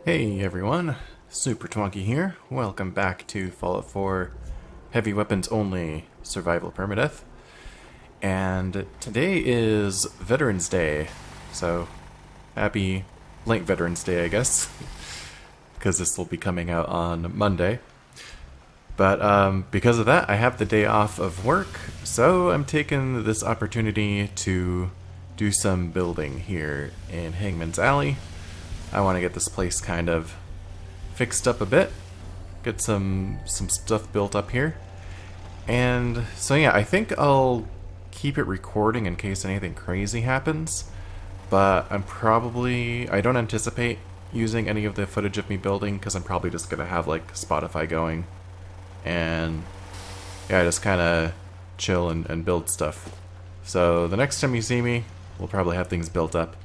Hey everyone, Super Twonky here. Welcome back to Fallout 4 Heavy Weapons Only Survival Permadeath. And today is Veterans Day, so happy late Veterans Day, I guess, because this will be coming out on Monday. But because of that, I have the day off of work, so I'm taking this opportunity to do some building here in Hangman's Alley. I want to get this place kind of fixed up a bit, get some stuff built up here. And so yeah, I think I'll keep it recording in case anything crazy happens, but I don't anticipate using any of the footage of me building because I'm probably just going to have like Spotify going and yeah, just kind of chill and build stuff. So the next time you see me, we'll probably have things built up.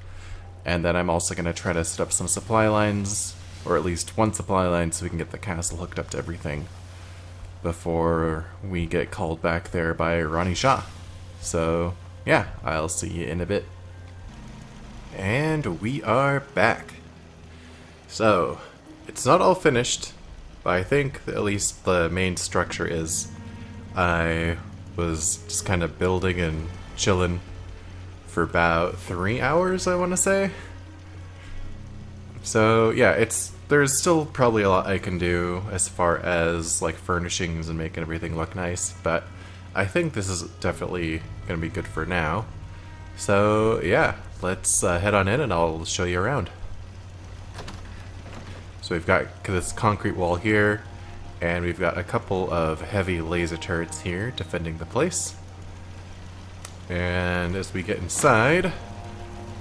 And then I'm also going to try to set up some supply lines, or at least one supply line, so we can get the castle hooked up to everything before we get called back there by Ronnie Shaw. So, yeah, I'll see you in a bit. And we are back. So, it's not all finished, but I think at least the main structure is. I was just kind of building and chilling for about 3 hours, I want to say. So yeah, there's still probably a lot I can do as far as like furnishings and making everything look nice, but I think this is definitely going to be good for now. So yeah, let's head on in and I'll show you around. So we've got this concrete wall here, and we've got a couple of heavy laser turrets here defending the place. And as we get inside,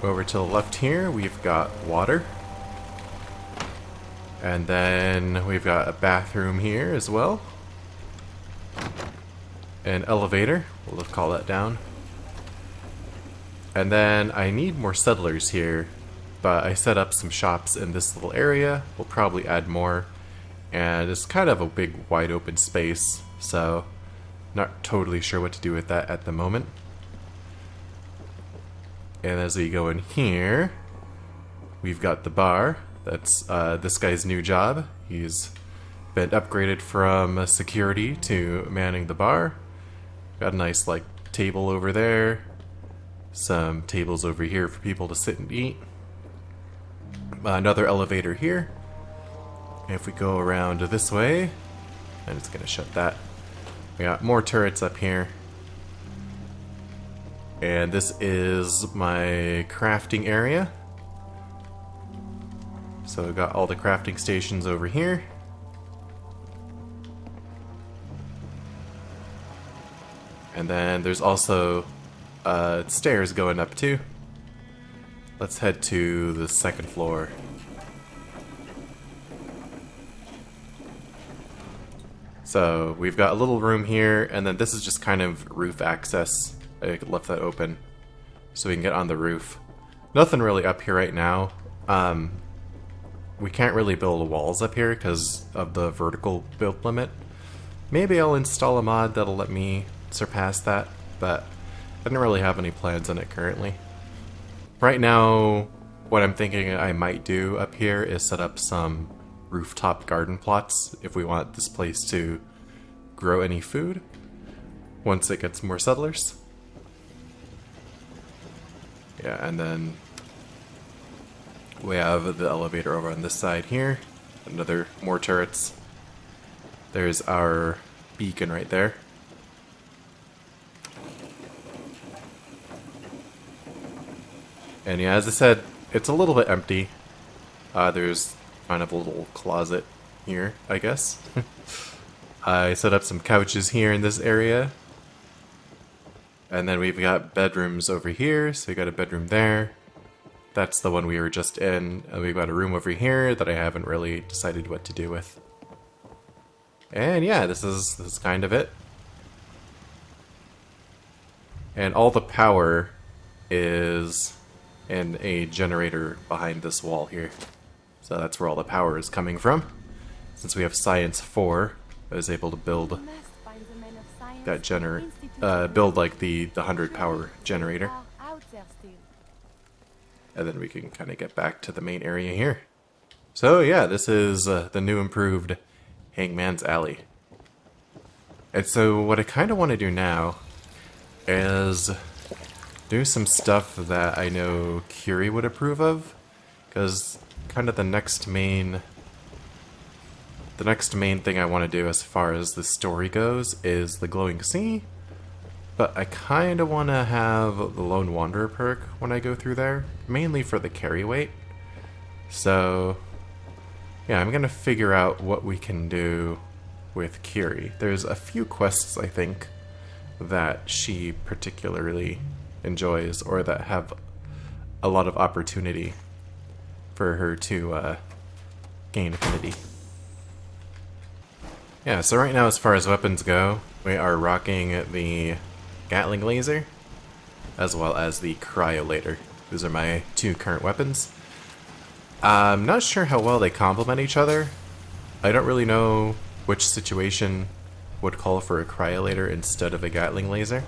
over to the left here, we've got water. And then we've got a bathroom here as well. An elevator, we'll just call that down. And then I need more settlers here, but I set up some shops in this little area. We'll probably add more. And it's kind of a big wide open space, so not totally sure what to do with that at the moment. And as we go in here, we've got the bar. That's this guy's new job. He's been upgraded from security to manning the bar. Got a nice like table over there. Some tables over here for people to sit and eat. Another elevator here. If we go around this way, I'm just gonna shut that. We got more turrets up here. And this is my crafting area. So we've got all the crafting stations over here. And then there's also stairs going up too. Let's head to the second floor. So we've got a little room here, and then this is just kind of roof access. I left that open so we can get on the roof. Nothing really up here right now. We can't really build walls up here because of the vertical build limit. Maybe I'll install a mod that'll let me surpass that, but I don't really have any plans on it currently. Right now, what I'm thinking I might do up here is set up some rooftop garden plots if we want this place to grow any food once it gets more settlers. Yeah, and then we have the elevator over on this side here. More turrets. There's our beacon right there. And yeah, as I said, it's a little bit empty. There's kind of a little closet here, I guess. I set up some couches here in this area. And then we've got bedrooms over here, so we got a bedroom there. That's the one we were just in. And we've got a room over here that I haven't really decided what to do with. And yeah, this is kind of it. And all the power is in a generator behind this wall here. So that's where all the power is coming from. Since we have Science 4, I was able to build that build like the 100 power generator. And then we can kind of get back to the main area here. So yeah, this is the new improved Hangman's Alley. And so what I kind of want to do now is do some stuff that I know Curie would approve of, because kind of the next main thing I want to do as far as the story goes is the glowing sea, but I kind of want to have the Lone Wanderer perk when I go through there, mainly for the carry weight. So yeah, I'm going to figure out what we can do with Curie. There's a few quests, I think, that she particularly enjoys, or that have a lot of opportunity for her to gain affinity. Yeah, so right now as far as weapons go, we are rocking the Gatling laser, as well as the cryolator. Those are my two current weapons. I'm not sure how well they complement each other. I don't really know which situation would call for a cryolator instead of a Gatling laser.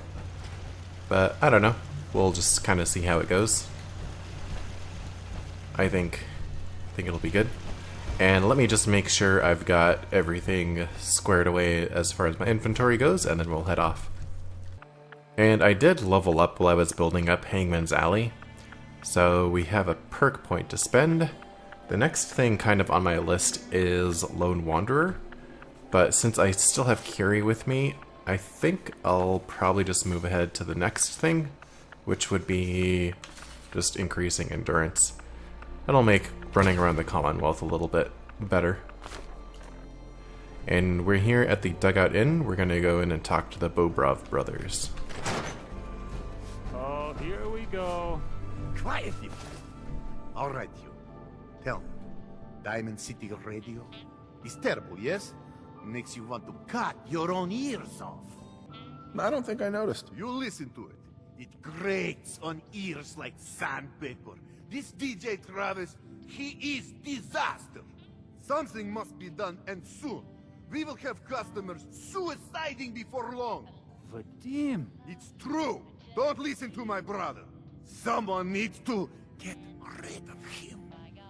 But I don't know. We'll just kind of see how it goes. I think it'll be good. And let me just make sure I've got everything squared away as far as my inventory goes, and then we'll head off. And I did level up while I was building up Hangman's Alley, so we have a perk point to spend. The next thing kind of on my list is Lone Wanderer, but since I still have Curie with me, I think I'll probably just move ahead to the next thing, which would be just increasing endurance. That'll make running around the Commonwealth a little bit better. And we're here at the Dugout Inn. We're gonna go in and talk to the Bobrov brothers. Oh, here we go. Quiet, you. All right, you. Tell me, Diamond City Radio is terrible, yes? Makes you want to cut your own ears off. I don't think I noticed. You listen to it. It grates on ears like sandpaper. This DJ Travis, he is disaster. Something must be done, and soon. We will have customers suiciding before long. Vadim. It's true. Don't listen to my brother. Someone needs to get rid of him.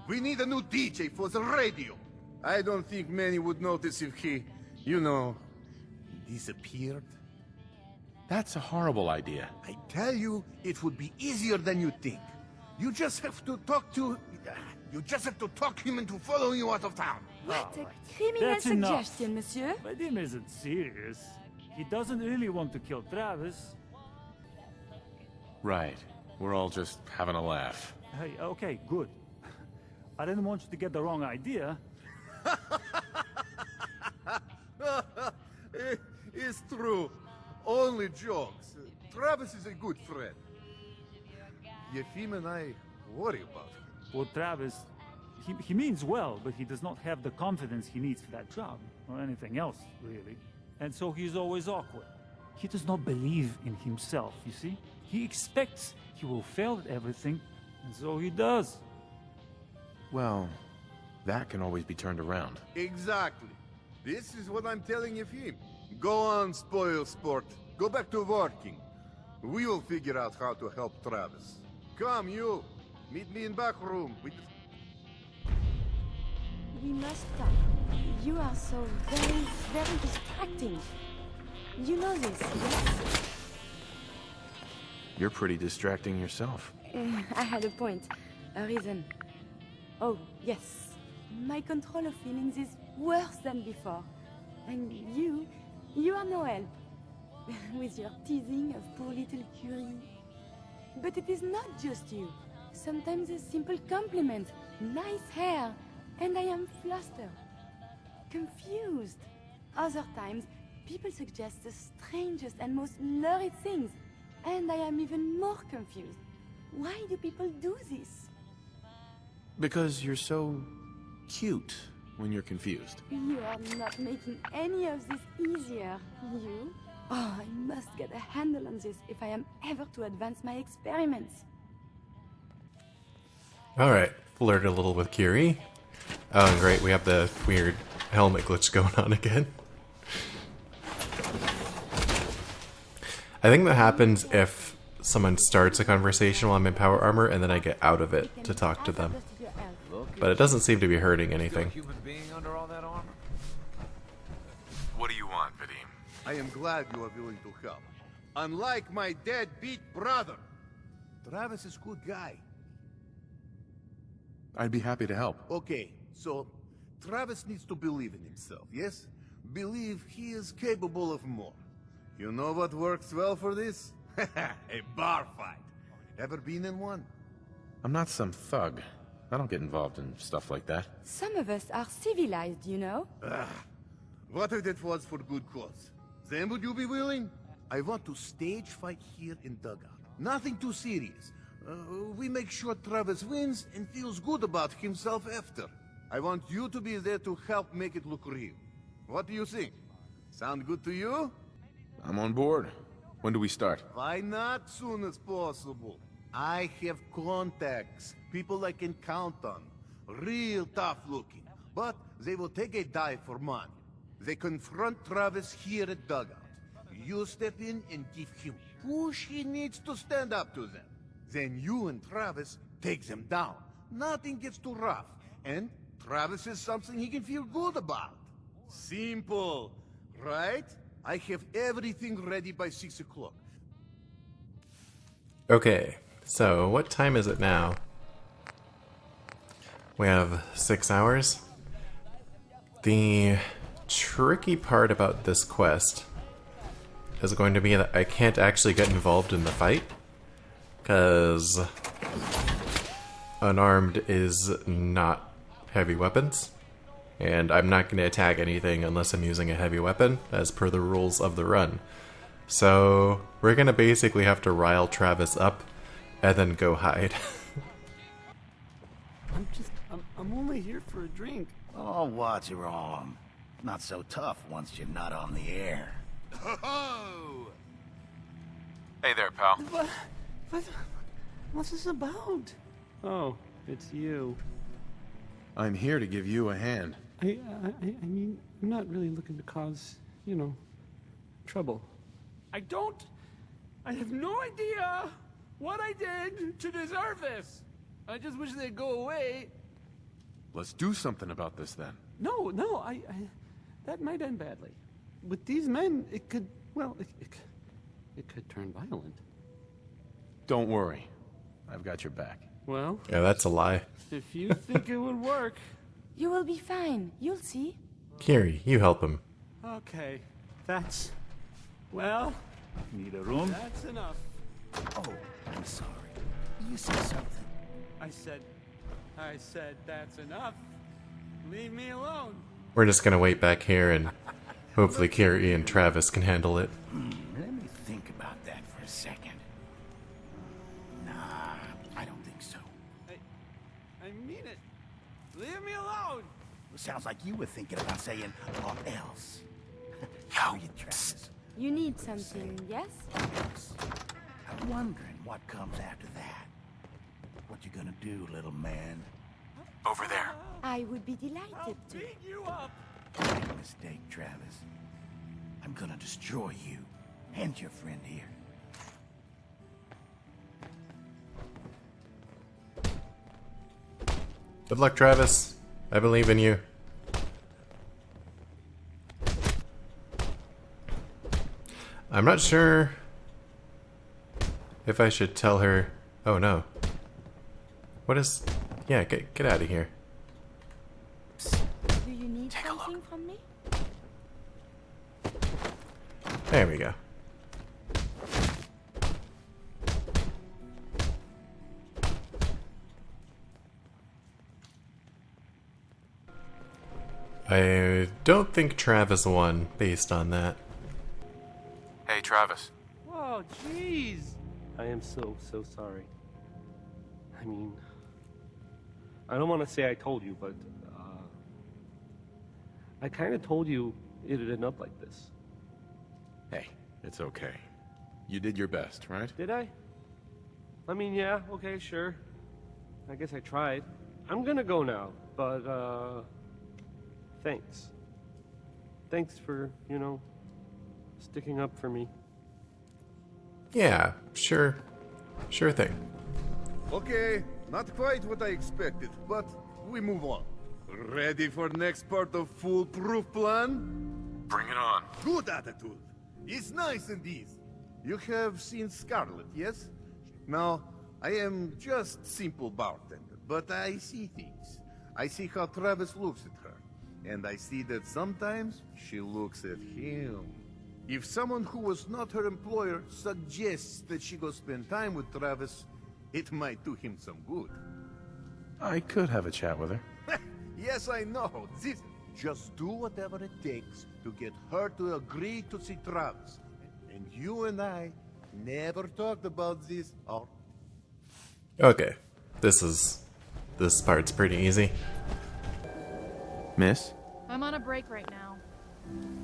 We need a new DJ for the radio. I don't think many would notice if he, disappeared. That's a horrible idea. I tell you, it would be easier than you think. You just have to talk him into following you out of town. What a criminal That's enough. suggestion, monsieur. Vadim isn't serious. He doesn't really want to kill Travis. Right. We're all just having a laugh. Hey, okay, good. I didn't want you to get the wrong idea. It's true. Only jokes. Travis is a good friend. Yefim and I worry about him. Well, Travis, he means well, but he does not have the confidence he needs for that job, or anything else, really. And so he's always awkward. He does not believe in himself, you see? He expects he will fail at everything, and so he does. Well, that can always be turned around. Exactly. This is what I'm telling Yefim. Go on, spoil sport. Go back to working. We will figure out how to help Travis. Come, you. Meet me in back room. We must talk. You are so very, very distracting. You know this, yes? You're pretty distracting yourself. I had a point. A reason. Oh, yes. My control of feelings is worse than before. And you are no help. With your teasing of poor little Curie. But it is not just you. Sometimes a simple compliment, nice hair, and I am flustered. Confused. Other times, people suggest the strangest and most lurid things, and I am even more confused. Why do people do this? Because you're so cute when you're confused. You are not making any of this easier, you. Oh, I must get a handle on this if I am ever to advance my experiments. Alright, flirted a little with Curie. Oh, and great, we have the weird helmet glitch going on again. I think that happens if someone starts a conversation while I'm in power armor and then I get out of it to talk to them. Look but it doesn't seem to be hurting Still a anything. human being under all that armor? What do you want, Vadim? I am glad you are willing to help. Unlike my deadbeat brother. Travis is a good guy. I'd be happy to help. Okay, so Travis needs to believe in himself, yes? Believe he is capable of more. You know what works well for this? A bar fight. Ever been in one? I'm not some thug. I don't get involved in stuff like that. Some of us are civilized, you know? What if that was for good cause? Then would you be willing? I want to stage fight here in Dugout. Nothing too serious. We make sure Travis wins and feels good about himself after. I want you to be there to help make it look real. What do you think? Sound good to you? I'm on board. When do we start? Why not soon as possible? I have contacts, people I can count on. Real tough looking, but they will take a dive for money. They confront Travis here at Dugout. You step in and give him push he needs to stand up to them. Then you and Travis take them down. Nothing gets too rough, and Travis is something he can feel good about. Simple, right? I have everything ready by 6 o'clock. Okay, so what time is it now? We have 6 hours. The tricky part about this quest is going to be that I can't actually get involved in the fight, because unarmed is not heavy weapons, and I'm not going to attack anything unless I'm using a heavy weapon, as per the rules of the run. So we're going to basically have to rile Travis up and then go hide. I'm only here for a drink. Oh, what's wrong? Not so tough once you're not on the air. Ho-ho! Hey there, pal. What's this about? Oh, it's you. I'm here to give you a hand. I mean, I'm not really looking to cause, trouble. I have no idea what I did to deserve this. I just wish they'd go away. Let's do something about this then. No, that might end badly. With these men, it could, it could turn violent. Don't worry. I've got your back. Well, Yeah, that's a lie. if you think it would work. You will be fine. You'll see. Curie, you help him. Okay, well, Need a room? that's enough. Oh, I'm sorry. You said something. I said that's enough. Leave me alone. We're just gonna wait back here and hopefully Curie and Travis can handle it. Let me think about that for a second. Nah, I don't think so. I mean it. Leave me alone. Sounds like you were thinking about saying what else. How you, Travis? You need something, yes? I'm wondering what comes after that. What you gonna do, little man? Over there. I would be I'll delighted to. beat you up. Make a mistake, Travis. I'm gonna destroy you and your friend here. Good luck, Travis. I believe in you. I'm not sure if I should tell her. Oh no. What is... Yeah, get out of here. Do you need something from me? There we go. I don't think Travis won based on that. Hey, Travis. Oh, jeez. I am so sorry. I mean, I don't want to say I told you, but I kind of told you it'd end up like this. Hey, it's okay. You did your best, right? Did I? I mean, yeah, okay, sure. I guess I tried. I'm gonna go now, but thanks. Thanks for, sticking up for me. Yeah, sure. Sure thing. Okay, not quite what I expected, but we move on. Ready for next part of foolproof plan? Bring it on. Good attitude. It's nice indeed. You have seen Scarlet, yes? Now, I am just simple bartender, but I see things. I see how Travis looks at her, and I see that sometimes she looks at him. If someone who was not her employer suggests that she go spend time with Travis, it might do him some good. I could have a chat with her. Yes, I know. This. Just do whatever it takes to get her to agree to see Travis. And you and I never talked about this. Oh. Okay, this part's pretty easy. Miss? I'm on a break right now.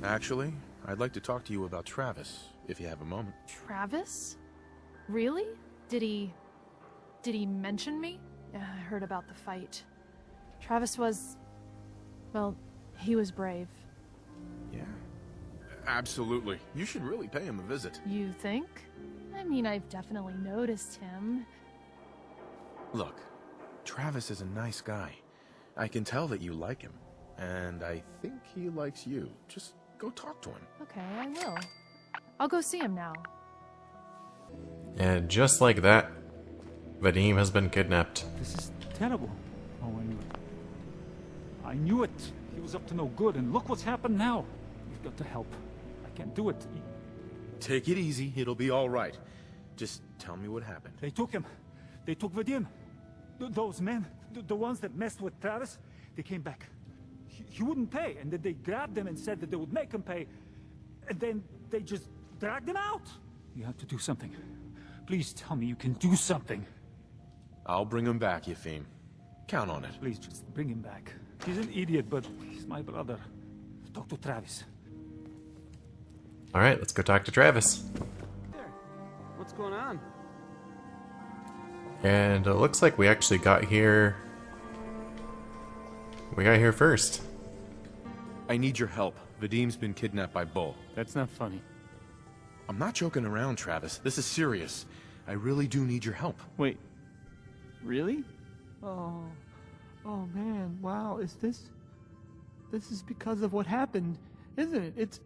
Actually, I'd like to talk to you about Travis, if you have a moment. Travis? Really? Did he mention me? I heard about the fight. Travis was... well, he was brave. Yeah. Absolutely. You should really pay him a visit. You think? I mean, I've definitely noticed him. Look, Travis is a nice guy. I can tell that you like him. And I think he likes you. Just go talk to him. Okay, I will. I'll go see him now. And just like that, Vadim has been kidnapped. This is terrible. Oh, I knew it. I knew it. He was up to no good, and look what's happened now. We've got to help. I can't do it. Take it easy. It'll be all right. Just tell me what happened. They took him. They took Vadim. Those men, the ones that messed with Travis, they came back. He wouldn't pay, and then they grabbed him and said that they would make him pay, and then they just dragged him out. You have to do something. Please tell me you can do something. I'll bring him back, Yefim. Count on it. Please just bring him back. He's an idiot, but he's my brother. Talk to Travis. Alright, let's go talk to Travis. There. What's going on? And it looks like we actually got here... we got here first. I need your help. Vadim's been kidnapped by Bull. That's not funny. I'm not joking around, Travis. This is serious. I really do need your help. Wait. Really? Oh. Oh man, wow, is this... this is because of what happened, isn't it? It's...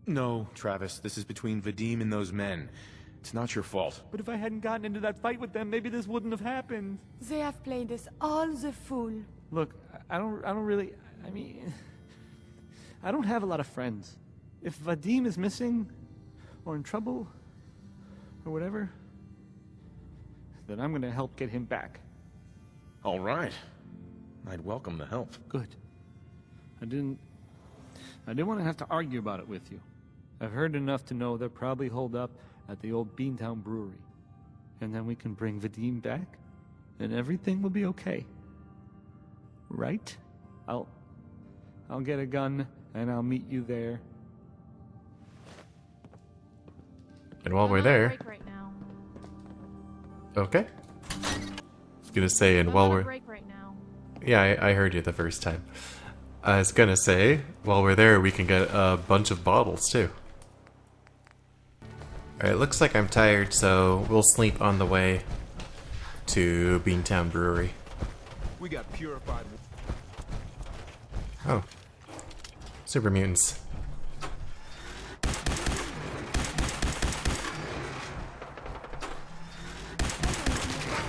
No, Travis, this is between Vadim and those men. It's not your fault. But if I hadn't gotten into that fight with them, maybe this wouldn't have happened. They have played us all the fool. Look, I don't really... I mean... I don't have a lot of friends. If Vadim is missing, or in trouble, or whatever, then I'm gonna help get him back. All right. I'd welcome the help. Good. I didn't want to have to argue about it with you. I've heard enough to know they're probably holed up at the old Beantown Brewery. And then we can bring Vadim back, and everything will be okay. Right? I'll get a gun, and I'll meet you there. And while I'm we're on a there... break right now. Okay. I was gonna say, and I'm while on a we're... break right now. Yeah, I heard you the first time. I was gonna say, while we're there, we can get a bunch of bottles, too. Alright, looks like I'm tired, so we'll sleep on the way to Beantown Brewery. We got purified. Oh. Super mutants.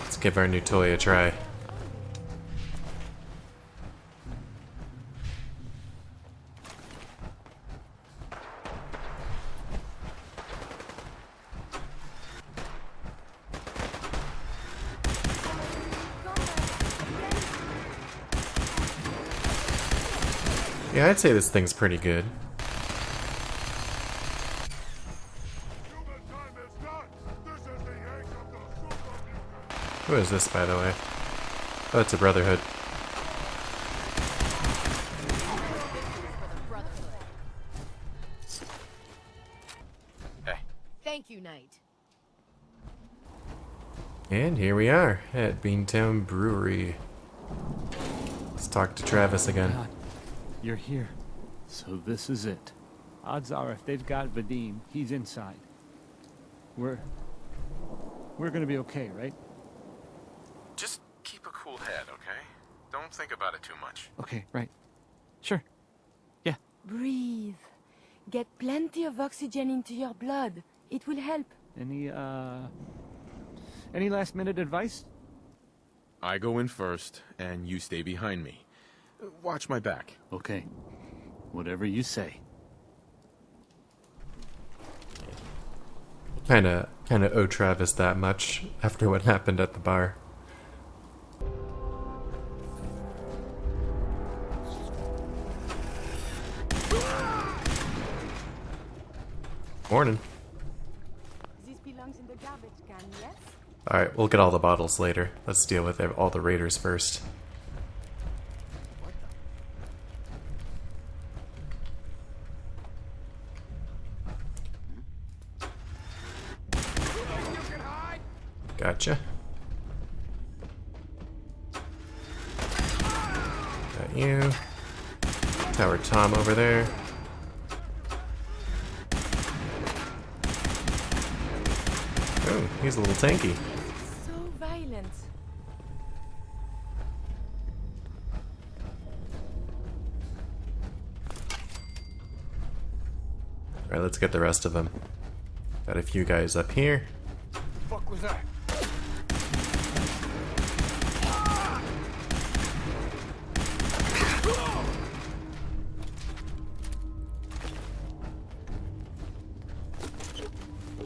Let's give our new toy a try. Yeah, I'd say this thing's pretty good. Who is this, by the way? Oh, it's a Brotherhood. Hey. Thank you, Knight. And here we are at Beantown Brewery. Let's talk to Travis again. God, you're here. So this is it. Odds are if they've got Vadim, he's inside. We're gonna be okay, right? Just keep a cool head, okay? Don't think about it too much. Okay, right. Sure. Yeah. Breathe. Get plenty of oxygen into your blood. It will help. Any last minute advice? I go in first, and you stay behind me. Watch my back. Okay. Whatever you say. Kinda owe Travis that much after what happened at the bar. Morning. This belongs in the garbage can, yes? Alright, we'll get all the bottles later. Let's deal with all the raiders first. Gotcha. Got you. Tower Tom over there. Oh, he's a little tanky. So violent. Alright, let's get the rest of them. Got a few guys up here. Fuck was that?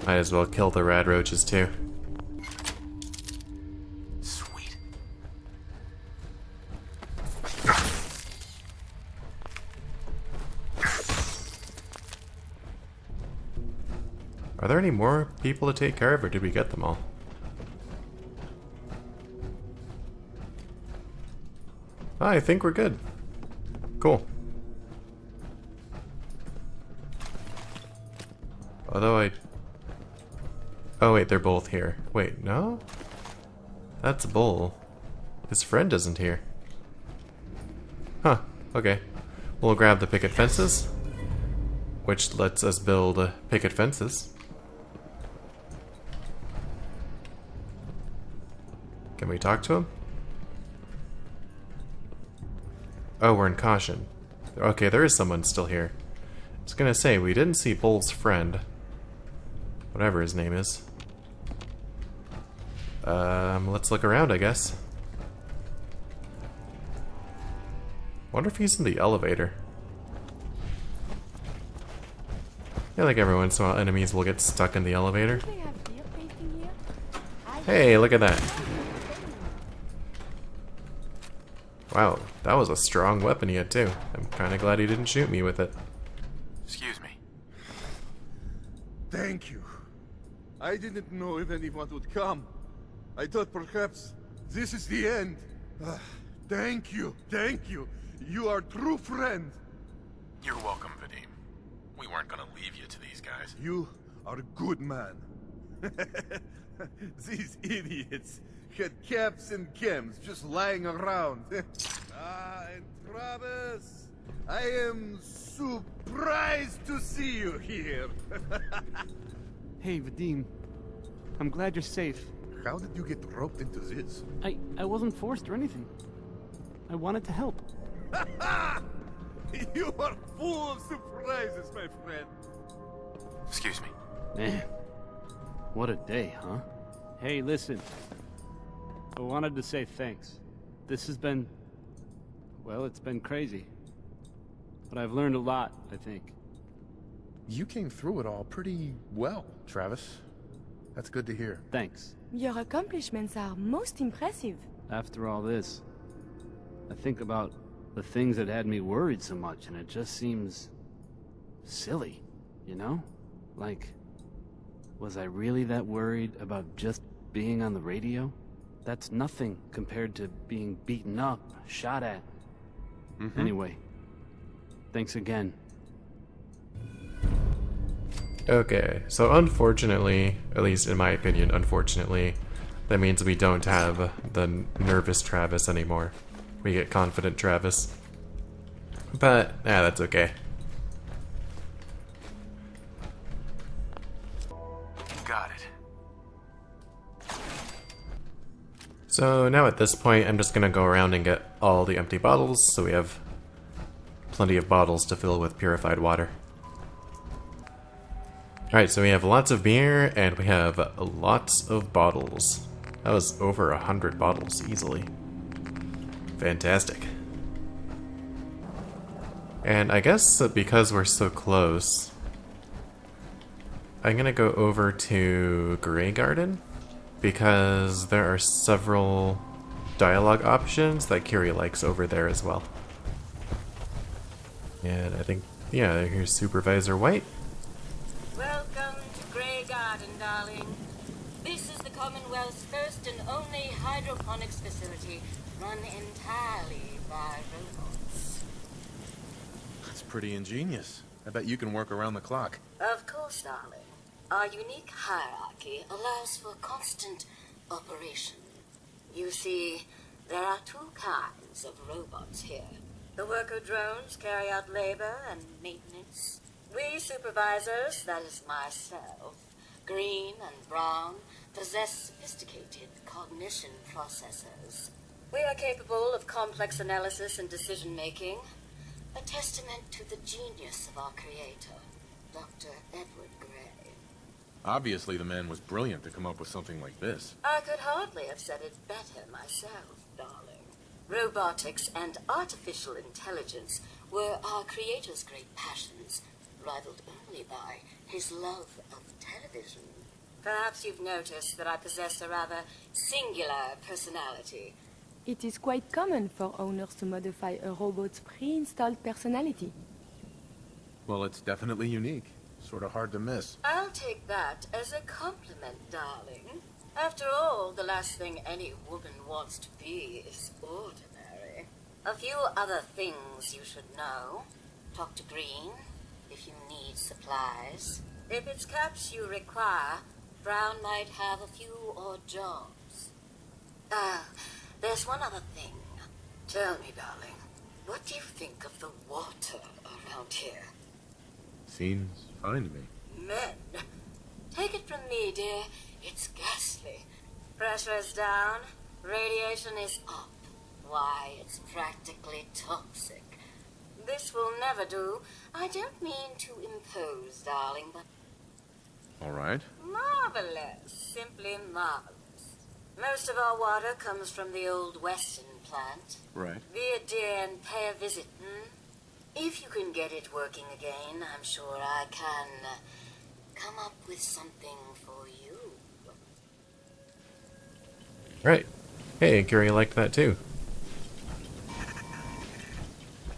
Might as well kill the rad roaches too. Sweet. Are there any more people to take care of, or did we get them all? I think we're good. Cool. Although oh wait, they're both here. Wait, no? That's Bull. His friend isn't here. Huh, okay. We'll grab the picket fences, which lets us build picket fences. Can we talk to him? Oh, we're in caution. Okay, there is someone still here. I was gonna say, we didn't see Bull's friend. Whatever his name is. Let's look around, I guess. Wonder if he's in the elevator. I feel like every once in a while enemies will get stuck in the elevator. Do they have beer tasting here? Hey, look at that. Wow, that was a strong weapon he had too. I'm kinda glad he didn't shoot me with it. Excuse me. Thank you. I didn't know if anyone would come. I thought perhaps this is the end. Thank you, thank you. You are a true friend. You're welcome, Vadim. We weren't gonna leave you to these guys. You are a good man. These idiots had caps and chems just lying around. And Travis, I am surprised to see you here. Hey, Vadim. I'm glad you're safe. How did you get roped into this? I wasn't forced or anything. I wanted to help. You are full of surprises, my friend. Excuse me. Man, what a day, huh? Hey, listen. I wanted to say thanks. This has been... well, it's been crazy. But I've learned a lot, I think. You came through it all pretty well, Travis. That's good to hear. Thanks. Your accomplishments are most impressive. After all this, I think about the things that had me worried so much, and it just seems... silly, you know? Like, was I really that worried about just being on the radio? That's nothing compared to being beaten up, shot at. Anyway, thanks again. Okay, so unfortunately, at least in my opinion, unfortunately, that means we don't have the nervous Travis anymore. We get confident Travis. But, that's okay. Got it. So now at this point, I'm just gonna go around and get all the empty bottles, so we have plenty of bottles to fill with purified water. Alright, so we have lots of beer, and we have lots of bottles. That was over 100 bottles, easily. Fantastic. And I guess that because we're so close, I'm gonna go over to Grey Garden, because there are several dialogue options that Curie likes over there as well. And I think, yeah, here's Supervisor White. Welcome to Grey Garden, darling. This is the Commonwealth's first and only hydroponics facility run entirely by robots. That's pretty ingenious. I bet you can work around the clock. Of course, darling. Our unique hierarchy allows for constant operation. You see, there are two kinds of robots here. The worker drones carry out labor and maintenance. We supervisors, that is myself, Green and Brown, possess sophisticated cognition processors. We are capable of complex analysis and decision-making, a testament to the genius of our creator, Dr. Edward Gray. Obviously, the man was brilliant to come up with something like this. I could hardly have said it better myself, darling. Robotics and artificial intelligence were our creator's great passions, rivaled only by his love of television. Perhaps you've noticed that I possess a rather singular personality. It is quite common for owners to modify a robot's pre-installed personality. Well, it's definitely unique. Sort of hard to miss. I'll take that as a compliment, darling. After all, the last thing any woman wants to be is ordinary. A few other things you should know. Talk to Green if you need supplies. If it's caps you require, Brown might have a few odd jobs. There's one other thing. Tell me, darling, what do you think of the water around here? Seems fine to me. Men, take it from me, dear, it's ghastly. Pressure is down, radiation is up. Why, it's practically toxic. This will never do. I don't mean to impose, darling, but... All right. Marvelous. Simply marvelous. Most of our water comes from the old Weston plant. Right. Be a dear and pay a visit, If you can get it working again, I'm sure I can come up with something for you. Right. Hey, Curie liked that too.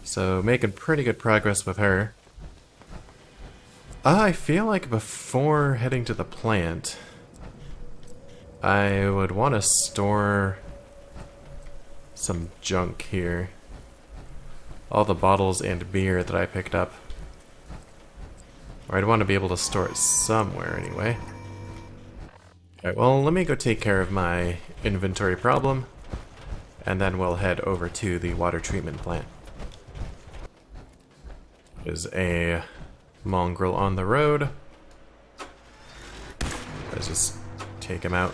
So, making pretty good progress with her. I feel like before heading to the plant, I would want to store some junk here. All the bottles and beer that I picked up. Or I'd want to be able to store it somewhere anyway. Alright, well, let me go take care of my inventory problem, and then we'll head over to the water treatment plant. There's a mongrel on the road. Let's just take him out.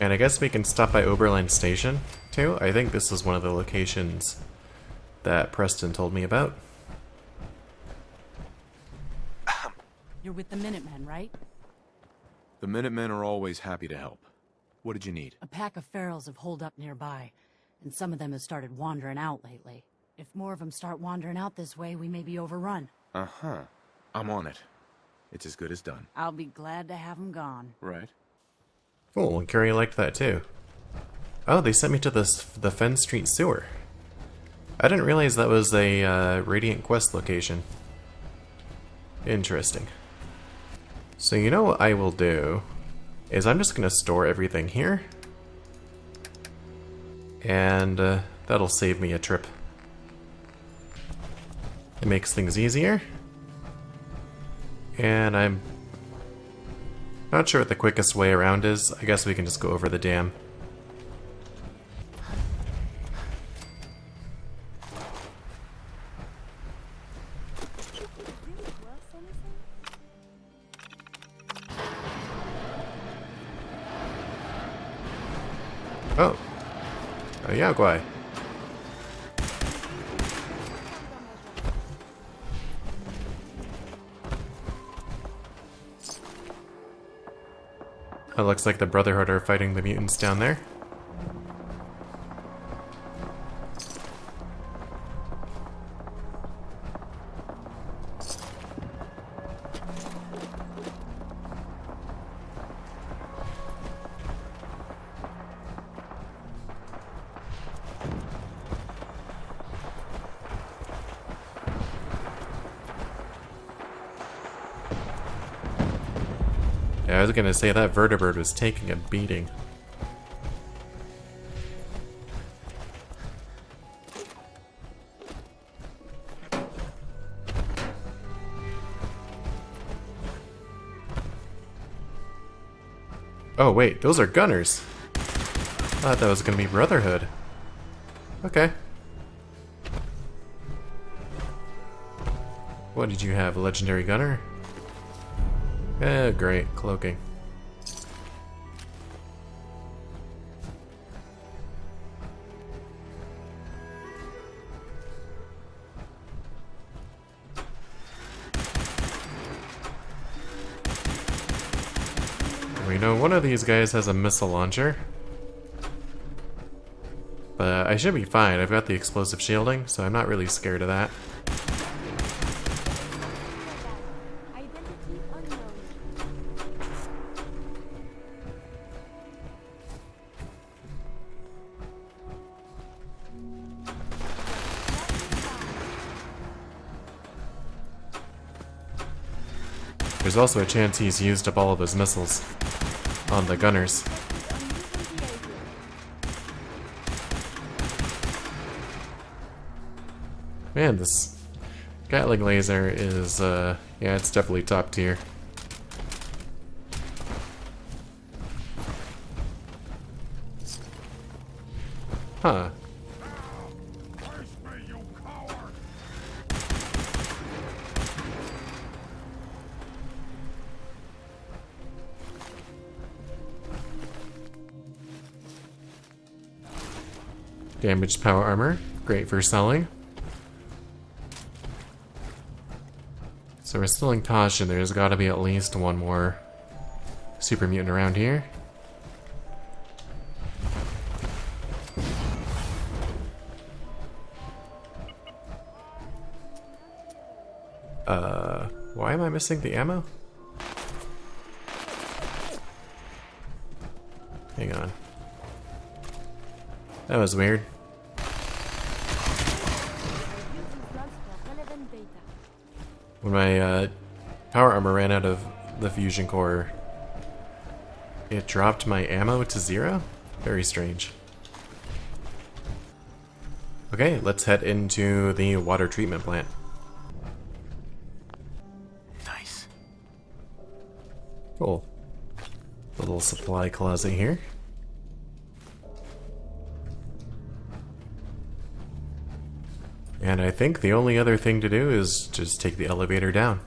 And I guess we can stop by Oberlin Station, too. I think this is one of the locations that Preston told me about. You're with the Minutemen, right? The Minutemen are always happy to help. What did you need? A pack of ferals have holed up nearby, and some of them have started wandering out lately. If more of them start wandering out this way, we may be overrun. Uh-huh. I'm on it. It's as good as done. I'll be glad to have them gone. Right. Cool, and Curie liked that too. Oh, they sent me to the Fen Street sewer. I didn't realize that was a Radiant Quest location. Interesting. So you know what I will do is I'm just going to store everything here. And that'll save me a trip. It makes things easier. And I'm not sure what the quickest way around is. I guess we can just go over the dam. Oh. A Yaguai. It looks like the Brotherhood are fighting the mutants down there. Yeah, I was gonna say that vertibird was taking a beating. Oh wait, those are gunners. I thought that was gonna be Brotherhood. Okay. What did you have? A legendary gunner? Great. Cloaking. We know one of these guys has a missile launcher. But I should be fine. I've got the explosive shielding, so I'm not really scared of that. There's also a chance he's used up all of his missiles on the gunners. Man, this Gatling laser is, yeah, it's definitely top tier. Huh. Damaged power armor, great for selling. So we're still in caution. There's got to be at least one more super mutant around here. Why am I missing the ammo? Hang on. That was weird. When my power armor ran out of the fusion core, it dropped my ammo to 0? Very strange. Okay, let's head into the water treatment plant. Nice. Cool. Little supply closet here. And I think the only other thing to do is just take the elevator down.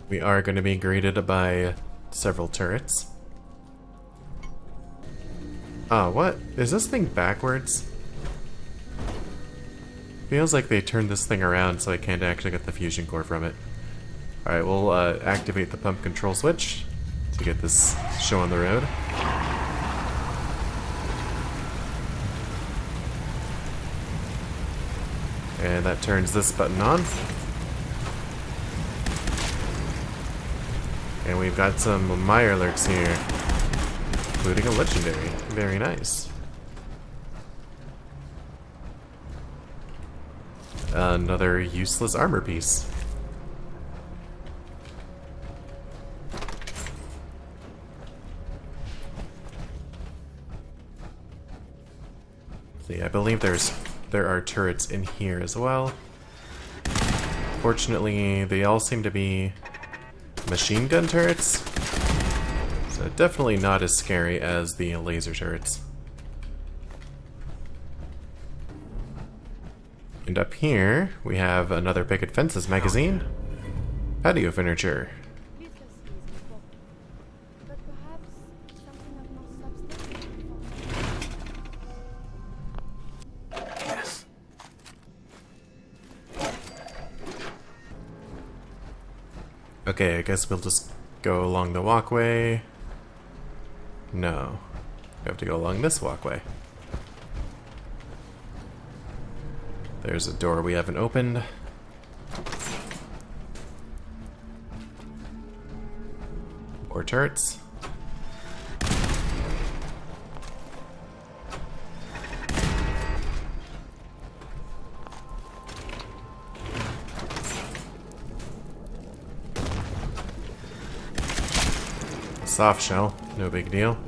We are going to be greeted by several turrets. Oh, what? Is this thing backwards? Feels like they turned this thing around so I can't actually get the fusion core from it. Alright, we'll activate the pump control switch to get this show on the road. And that turns this button on. And we've got some Mirelurks here, including a legendary. Very nice. Another useless armor piece. See, I believe there are turrets in here as well. Fortunately, they all seem to be machine gun turrets, so definitely not as scary as the laser turrets. And up here, we have another picket fences magazine. Patio furniture. Okay, I guess we'll just go along the walkway. No. We have to go along this walkway. There's a door we haven't opened. More turrets. Soft shell, no big deal.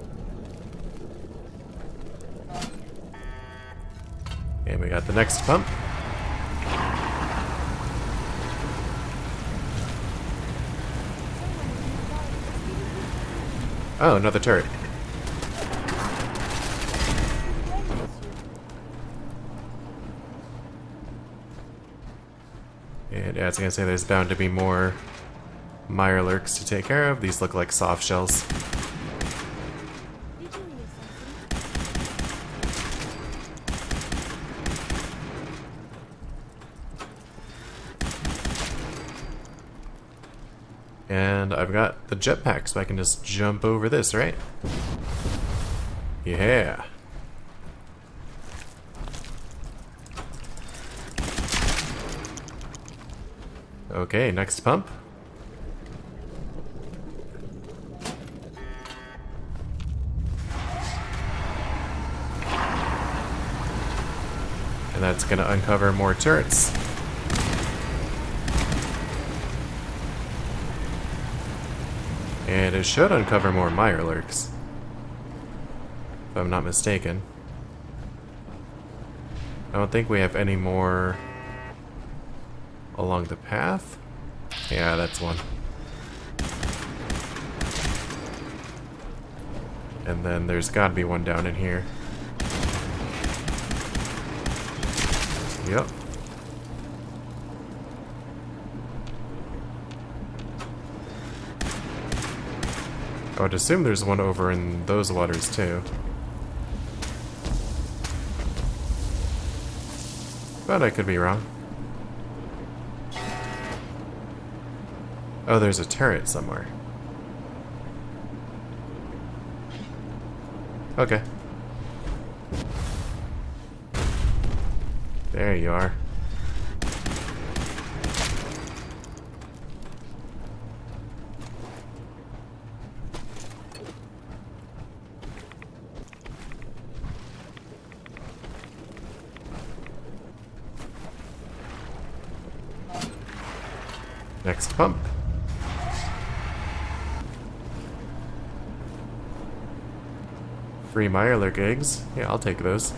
And we got the next pump. Oh, another turret. And yeah, I was gonna say there's bound to be more Mirelurks to take care of. These look like soft shells. And I've got the jetpack, so I can just jump over this, right? Yeah. Okay, next pump. And that's gonna uncover more turrets. And it should uncover more Mirelurks, if I'm not mistaken. I don't think we have any more along the path. Yeah, that's one. And then there's gotta be one down in here. Yep. I would assume there's one over in those waters too. But I could be wrong. Oh, there's a turret somewhere. Okay. There you are. Next pump. Free Mirelurk eggs. Yeah, I'll take those.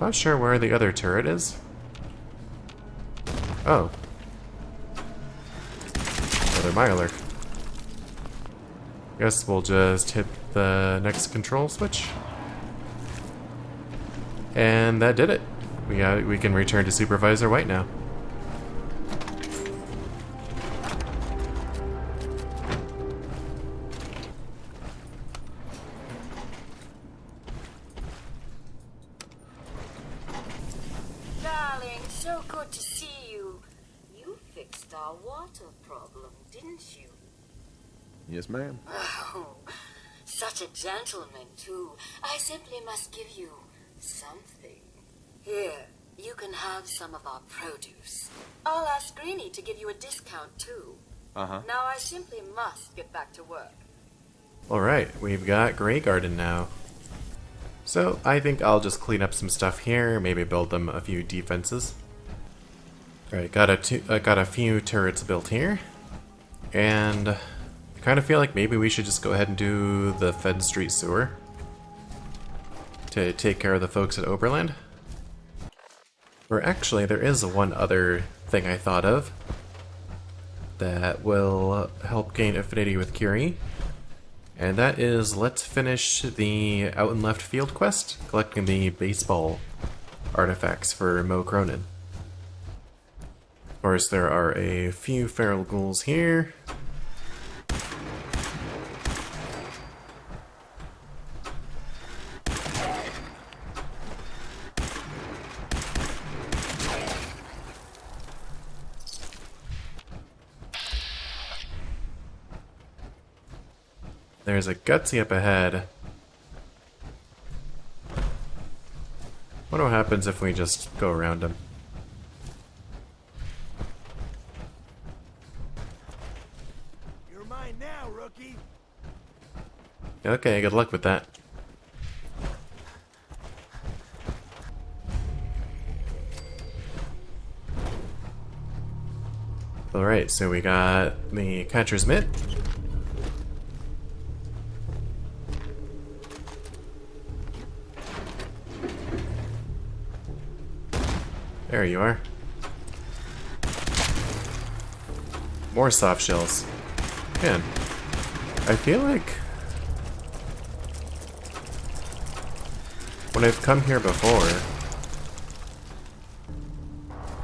Not sure where the other turret is. Oh. Another Mirelurk. Guess we'll just hit the next control switch. And that did it. We can return to Supervisor White now. Darling, so good to see you. You fixed our water problem, didn't you? Yes, ma'am. Oh, such a gentleman, too. I simply must give you something. Here, you can have some of our produce. I'll ask Greenie to give you a discount, too. Uh-huh. Now I simply must get back to work. Alright, we've got Grey Garden now. So, I think I'll just clean up some stuff here, maybe build them a few defenses. Alright, got a few turrets built here. And I kind of feel like maybe we should just go ahead and do the Fed Street Sewer to take care of the folks at Oberland. Or actually, there is one other thing I thought of that will help gain affinity with Curie. And that is, let's finish the Out in Left Field quest, collecting the baseball artifacts for Mo Cronin. Of course, there are a few feral ghouls here. There's a gutsy up ahead. What happens if we just go around him? You're mine now, rookie. Okay, good luck with that. Alright, so we got the catcher's mitt. There you are. More soft shells. Man, I feel like when I've come here before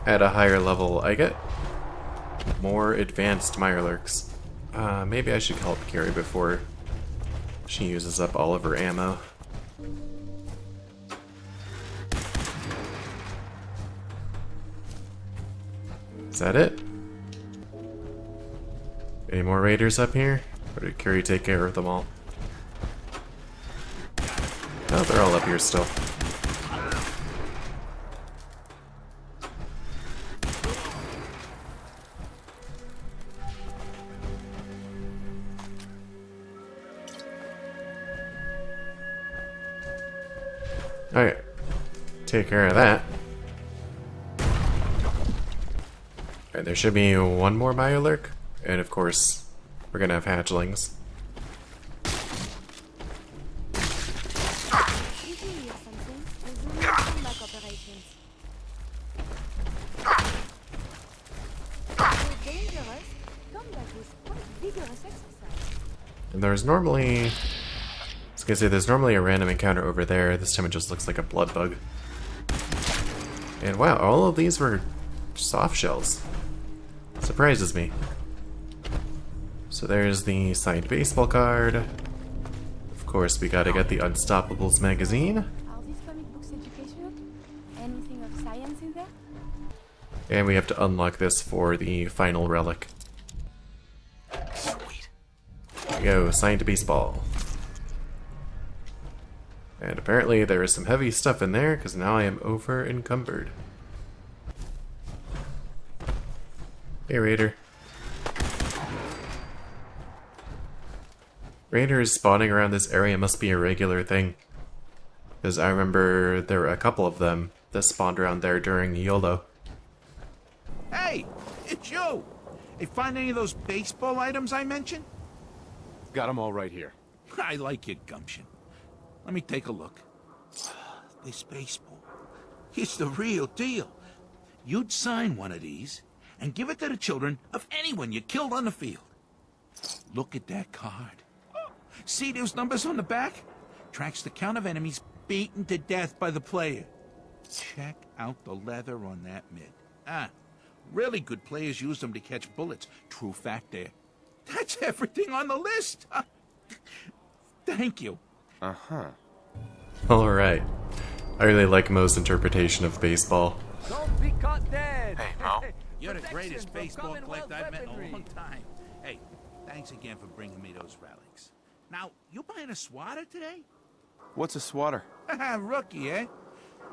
at a higher level, I get more advanced Mirelurks. Maybe I should help Curie before she uses up all of her ammo. Is that it? Any more raiders up here? Or did Curie take care of them all? Oh, they're all up here still. Alright. Take care of that. Alright, there should be one more Mirelurk. And of course, we're gonna have hatchlings. And there's normally... I was gonna say, there's normally a random encounter over there. This time it just looks like a blood bug. And wow, all of these were soft shells. Surprises me. So there's the signed baseball card. Of course, we gotta get the Unstoppables magazine. Are these comic books educational? Anything of science in there? And we have to unlock this for the final relic. Sweet. There we go, signed baseball. And apparently there is some heavy stuff in there, because now I am over encumbered. Hey, Raider. Raiders spawning around this area must be a regular thing. Because I remember there were a couple of them that spawned around there during YOLO. Hey, it's you. Hey, find any of those baseball items I mentioned? Got them all right here. I like your gumption. Let me take a look. This baseball, it's the real deal. You'd sign one of these and give it to the children of anyone you killed on the field. Look at that card. See those numbers on the back? Tracks the count of enemies beaten to death by the player. Check out the leather on that mid. Really good players use them to catch bullets. True fact there. That's everything on the list. Thank you. Uh-huh. Alright. I really like Mo's interpretation of baseball. Don't be caught dead. Hey, Mo. You're the Protection greatest from baseball Commonwealth collector I've met in a weaponry. long time. Hey, thanks again for bringing me those relics. Now, you buying a swatter today? What's a swatter? Rookie, eh?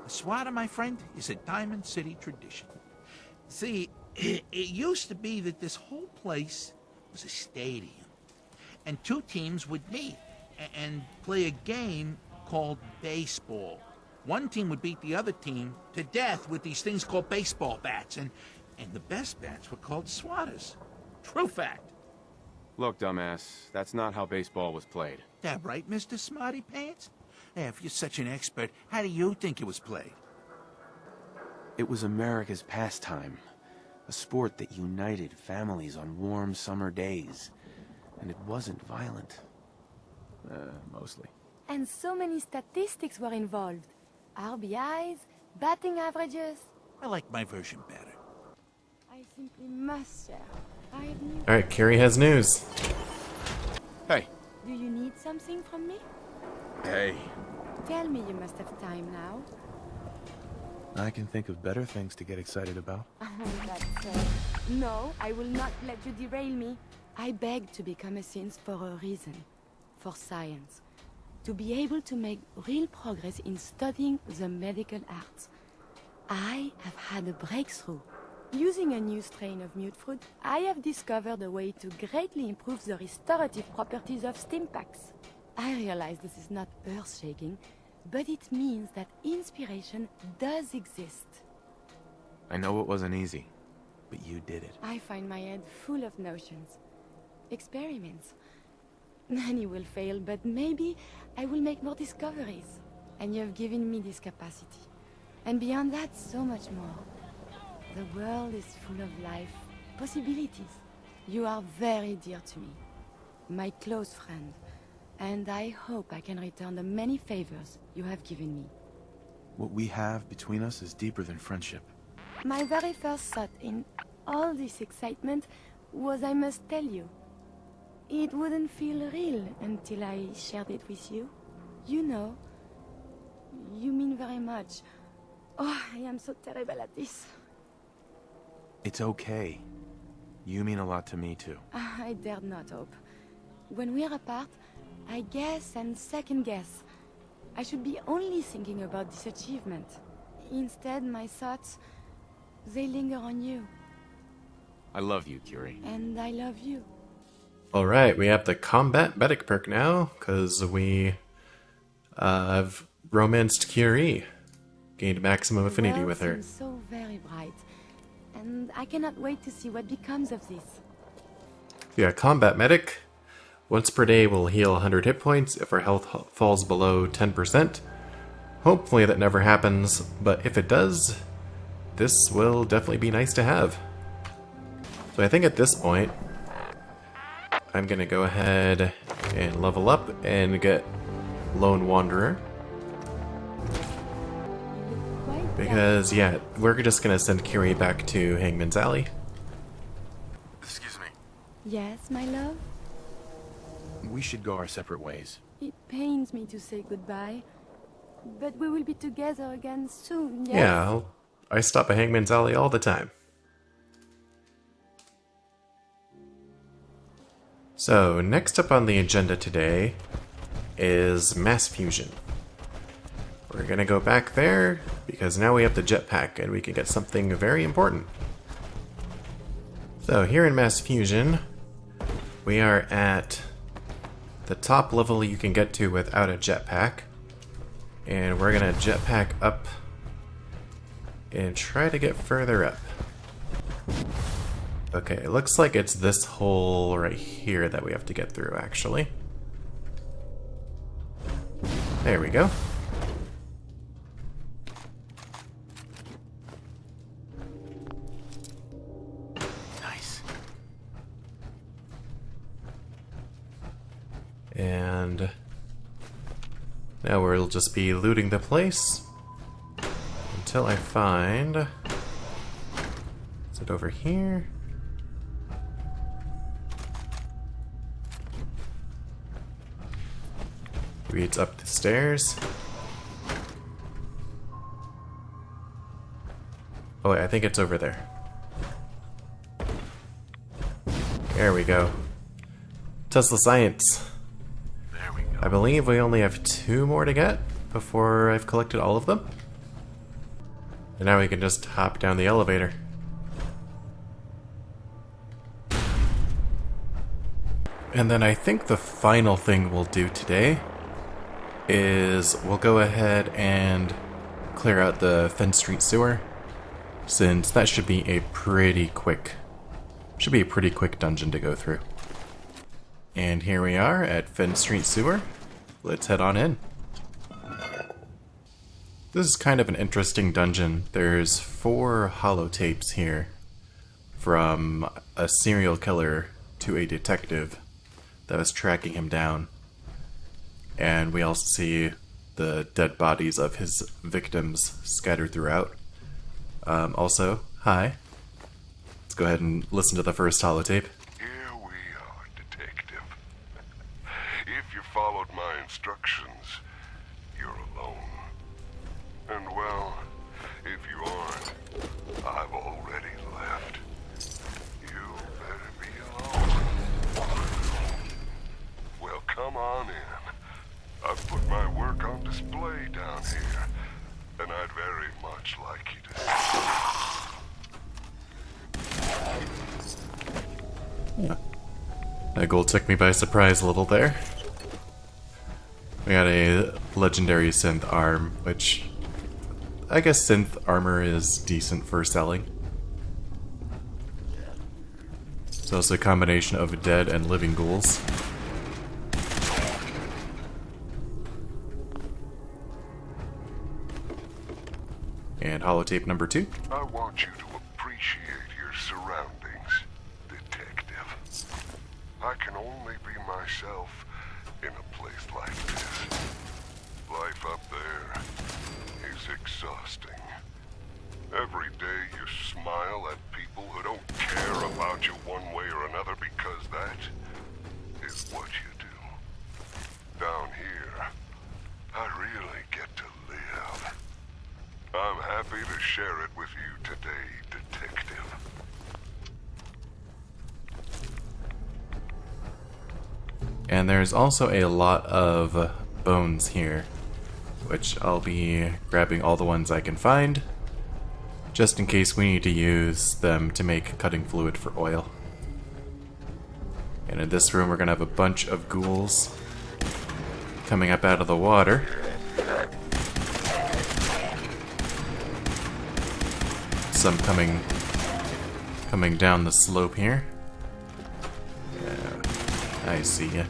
A swatter, my friend, is a Diamond City tradition. See, it used to be that this whole place was a stadium. And two teams would meet and play a game called baseball. One team would beat the other team to death with these things called baseball bats. And the best bats were called swatters. True fact. Look, dumbass, that's not how baseball was played. That right, Mr. Smarty Pants? Yeah, if you're such an expert, how do you think it was played? It was America's pastime. A sport that united families on warm summer days. And it wasn't violent. Mostly. And so many statistics were involved. RBIs, batting averages. I like my version better. I simply must share. I have news. Alright, Curie has news. Hey. Do you need something from me? Hey. Tell me you must have time now. I can think of better things to get excited about. Oh, that's no, I will not let you derail me. I begged to become a synth for a reason. for science, to be able to make real progress in studying the medical arts. I have had a breakthrough. Using a new strain of mute fruit, I have discovered a way to greatly improve the restorative properties of stim packs. I realize this is not earth-shaking, but it means that inspiration does exist. I know it wasn't easy, but you did it. I find my head full of notions. Experiments. Many will fail, but maybe I will make more discoveries. And you have given me this capacity. And beyond that, so much more. The world is full of life, possibilities. You are very dear to me, my close friend, and I hope I can return the many favors you have given me. What we have between us is deeper than friendship. My very first thought in all this excitement was I must tell you. It wouldn't feel real until I shared it with you. You know, you mean very much. Oh, I am so terrible at this. It's okay. You mean a lot to me, too. I dared not hope. When we're apart, I guess and second guess. I should be only thinking about this achievement. Instead, my thoughts, they linger on you. I love you, Curie. And I love you. Alright, we have the combat medic perk now, because we have romanced Curie. Gained maximum affinity with her. The world seems so very bright, and I cannot wait to see what becomes of this. Yeah, combat medic. Once per day will heal 100 hit points if our health falls below 10%. Hopefully that never happens, but if it does, this will definitely be nice to have. So I think at this point, I'm going to go ahead and level up and get Lone Wanderer. Because, yeah, we're just going to send Curie back to Hangman's Alley. Excuse me. Yes, my love? We should go our separate ways. It pains me to say goodbye, but we will be together again soon, yes? Yeah, I stop at Hangman's Alley all the time. So, next up on the agenda today is mass fusion. We're gonna go back there, because now we have the jetpack, and we can get something very important. So, here in mass fusion, we are at the top level you can get to without a jetpack. And we're gonna jetpack up and try to get further up. Okay, it looks like it's this hole right here that we have to get through, actually. There we go. Nice. And now we'll just be looting the place until I find... Is it over here? Maybe it's up the stairs. Oh wait, I think it's over there. There we go. Tesla Science. There we go. I believe we only have 2 more to get before I've collected all of them. And now we can just hop down the elevator. And then I think the final thing we'll do today is we'll go ahead and clear out the Fenn Street sewer, since that should be a pretty quick dungeon to go through. And here we are at Fenn Street sewer. Let's head on in. This is kind of an interesting dungeon. There's 4 holotapes here, from a serial killer to a detective that was tracking him down. And we also see the dead bodies of his victims scattered throughout. Also, hi. Let's go ahead and listen to the first holotape. Here we are, detective. If you followed my instructions, you're alone. And well, if you aren't, I've already left. You better be alone. Well, come on in. That goal took me by surprise a little there. We got a legendary Synth Arm, which I guess Synth Armor is decent for selling. So it's a combination of dead and living ghouls. And holotape number 2. I want you to appreciate your surroundings, detective. I can only be myself in a place like this. Life up there is exhausting. Every day you smile at people who don't care about you one way or another because that is what you do. Down here, I really get to live. I'm happy to share it with you today, detective. And there's also a lot of bones here, which I'll be grabbing all the ones I can find, just in case we need to use them to make cutting fluid for oil. And in this room we're going to have a bunch of ghouls coming up out of the water. Some coming down the slope here. Yeah, I see ya.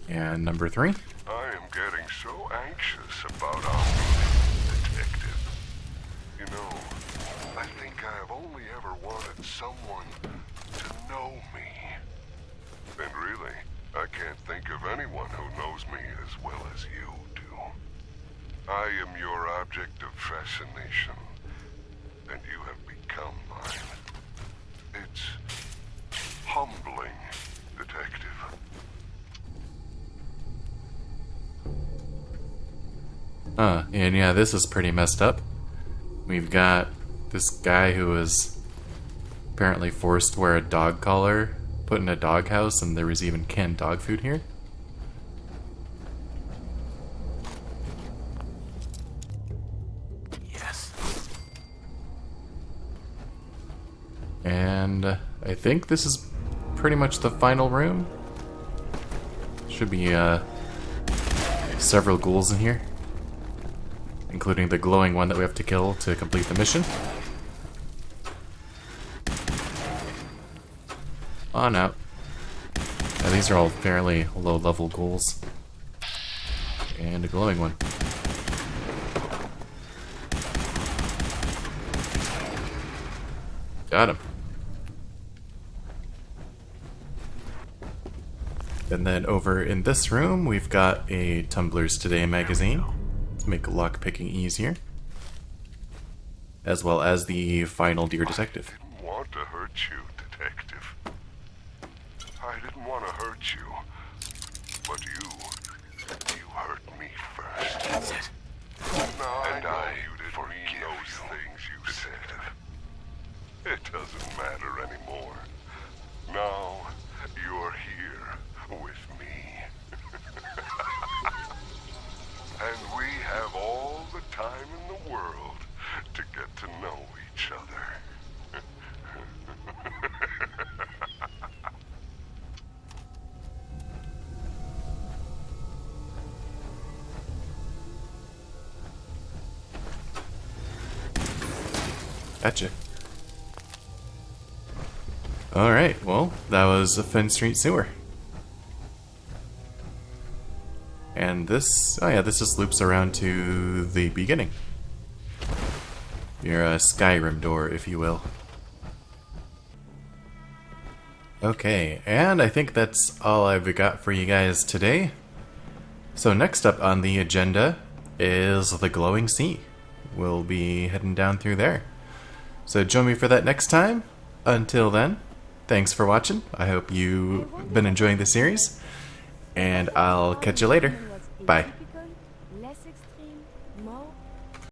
And number 3. I am getting so anxious about our detective. You know, I think I have only ever wanted someone to know me. And really, I can't think of anyone who knows me as well as you do. I am your object of fascination, and you have become mine. It's humbling, detective. And yeah, this is pretty messed up. We've got this guy who was apparently forced to wear a dog collar, put in a doghouse, and there was even canned dog food here. Yes. And I think this is pretty much the final room. Should be several ghouls in here, including the glowing one that we have to kill to complete the mission. On out. Yeah, these are all fairly low-level ghouls. And a glowing one. Got him. And then over in this room, we've got a Tumblers Today magazine to make lockpicking easier, as well as the final Dear Detective. I didn't want to hurt you, detective. I didn't want to hurt you, but you hurt me first. That's it. Now and I didn't mean those things you said. It doesn't matter anymore. Now you're here with me. And we have all the time in the world to get to know each other. Gotcha. Alright, well, that was a Finn Street Sewer. And this, oh yeah, this just loops around to the beginning. Your Skyrim door, if you will. Okay, and I think that's all I've got for you guys today. So next up on the agenda is the Glowing Sea. We'll be heading down through there. So join me for that next time. Until then, thanks for watching. I hope you've been enjoying the series, and I'll catch you later. Bye.